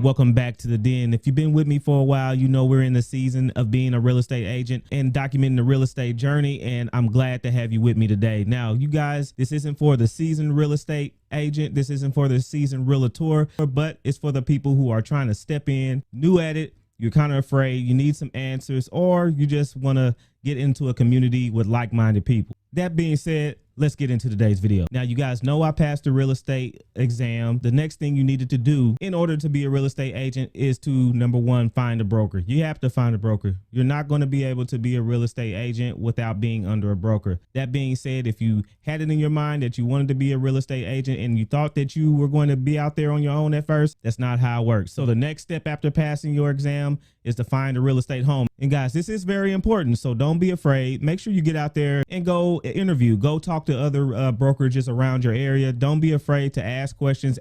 welcome back to the den. If you've been with me for a while, you know we're in the season of being a real estate agent and documenting the real estate journey, and I'm glad to have you with me today. Now, you guys, this isn't for the seasoned real estate agent, this isn't for the seasoned realtor, but it's for the people who are trying to step in, new at it. You're kind of afraid, you need some answers, or you just want to get into a community with like-minded people. That being said, let's get into today's video. Now, you guys know I passed the real estate exam. The next thing you needed to do in order to be a real estate agent is to, number one, find a broker. You have to find a broker. You're not going to be able to be a real estate agent without being under a broker. That being said, if you had it in your mind that you wanted to be a real estate agent and you thought that you were going to be out there on your own at first, that's not how it works. So the next step after passing your exam is to find a real estate home. And guys, this is very important, so don't be afraid. Make sure you get out there and go interview, go talk to other brokerages around your area. Don't be afraid to ask questions,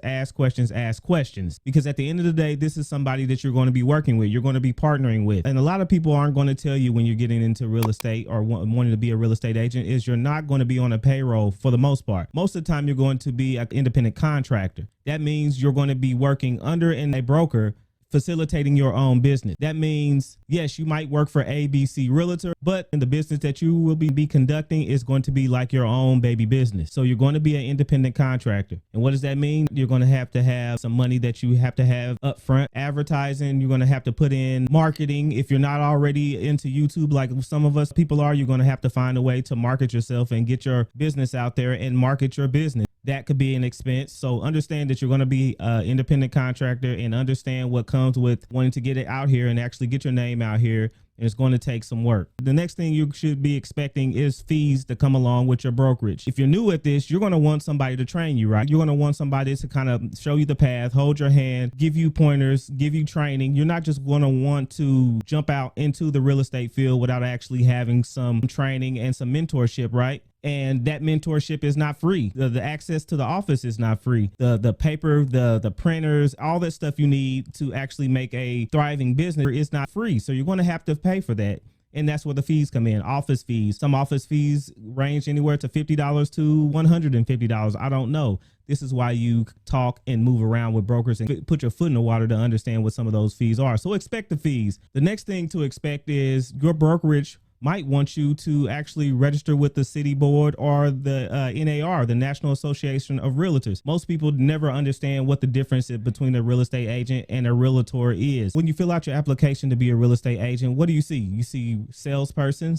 because at the end of the day, this is somebody that you're going to be working with, you're going to be partnering with. And a lot of people aren't going to tell you when you're getting into real estate or wanting to be a real estate agent is you're not going to be on a payroll for the most part. Most of the time, you're going to be an independent contractor. That means you're going to be working under a broker, facilitating your own business. That means, yes, you might work for ABC Realtor, but in the business that you will be conducting is going to be like your own baby business. So you're going to be an independent contractor. And what does that mean? You're going to have some money that you have to have up front. Advertising, you're going to have to put in marketing. If you're not already into YouTube like some of us people are, you're going to have to find a way to market yourself and get your business out there and market your business. That could be an expense. So understand that you're going to be an independent contractor and understand what comes with wanting to get it out here and actually get your name out here. And it's going to take some work. The next thing you should be expecting is fees to come along with your brokerage. If you're new at this, you're going to want somebody to train you, right? You're going to want somebody to kind of show you the path, hold your hand, give you pointers, give you training. You're not just going to want to jump out into the real estate field without actually having some training and some mentorship, right? And that mentorship is not free. The access to the office is not free. The paper, the printers, all that stuff you need to actually make a thriving business is not free. So you're going to have to pay for that. And that's where the fees come in. Office fees. Some office fees range anywhere to $50 to $150. I don't know. This is why you talk and move around with brokers and put your foot in the water to understand what some of those fees are. So expect the fees. The next thing to expect is your brokerage might want you to actually register with the city board or the NAR, the National Association of Realtors. Most people never understand what the difference is between a real estate agent and a realtor is. When you fill out your application to be a real estate agent, what do you see? You see salesperson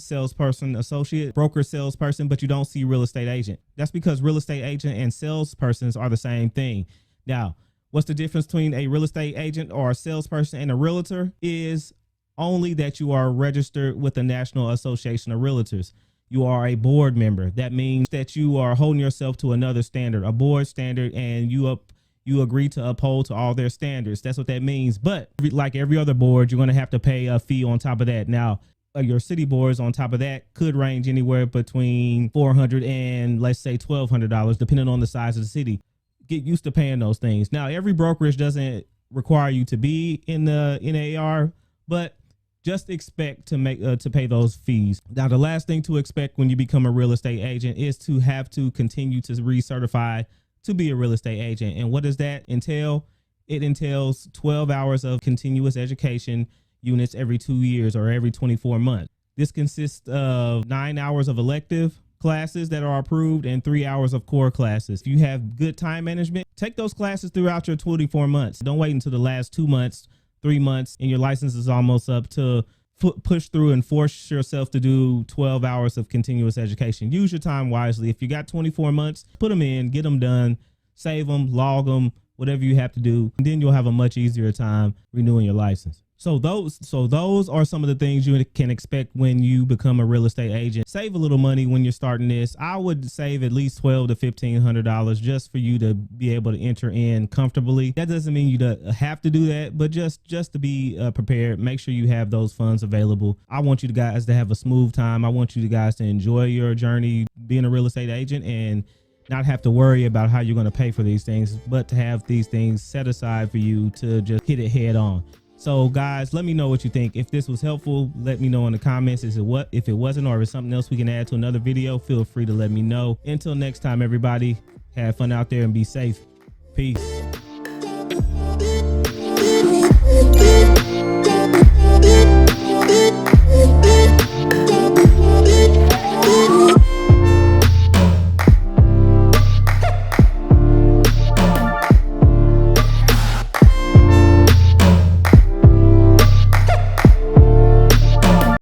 associate, broker salesperson, but you don't see real estate agent. That's because real estate agent and salespersons are the same thing. Now, what's the difference between a real estate agent or a salesperson and a realtor is only that you are registered with the National Association of Realtors. You are a board member. That means that you are holding yourself to another standard, a board standard, and you agree to uphold to all their standards. That's what that means. But like every other board, you're going to have to pay a fee on top of that. Now, your city boards on top of that could range anywhere between $400 and let's say $1,200, depending on the size of the city. Get used to paying those things. Now, every brokerage doesn't require you to be in the NAR, but just expect to pay those fees. Now, the last thing to expect when you become a real estate agent is to have to continue to recertify to be a real estate agent. And what does that entail? It entails 12 hours of continuous education units every 2 years or every 24 months. This consists of 9 hours of elective classes that are approved and 3 hours of core classes. If you have good time management, take those classes throughout your 24 months. Don't wait until the last 2 months, 3 months, and your license is almost up to push through and force yourself to do 12 hours of continuous education. Use your time wisely. If you got 24 months, put them in, get them done, save them, log them, whatever you have to do. And then you'll have a much easier time renewing your license. So those are some of the things you can expect when you become a real estate agent. Save a little money when you're starting this. I would save at least $1,200 to $1,500 just for you to be able to enter in comfortably. That doesn't mean you have to do that, but just to be prepared, make sure you have those funds available. I want you guys to have a smooth time. I want you guys to enjoy your journey being a real estate agent and not have to worry about how you're going to pay for these things, but to have these things set aside for you to just hit it head on. So guys, let me know what you think. If this was helpful, let me know in the comments. If it wasn't, or if it's something else we can add to another video, feel free to let me know. Until next time, everybody, have fun out there and be safe. Peace.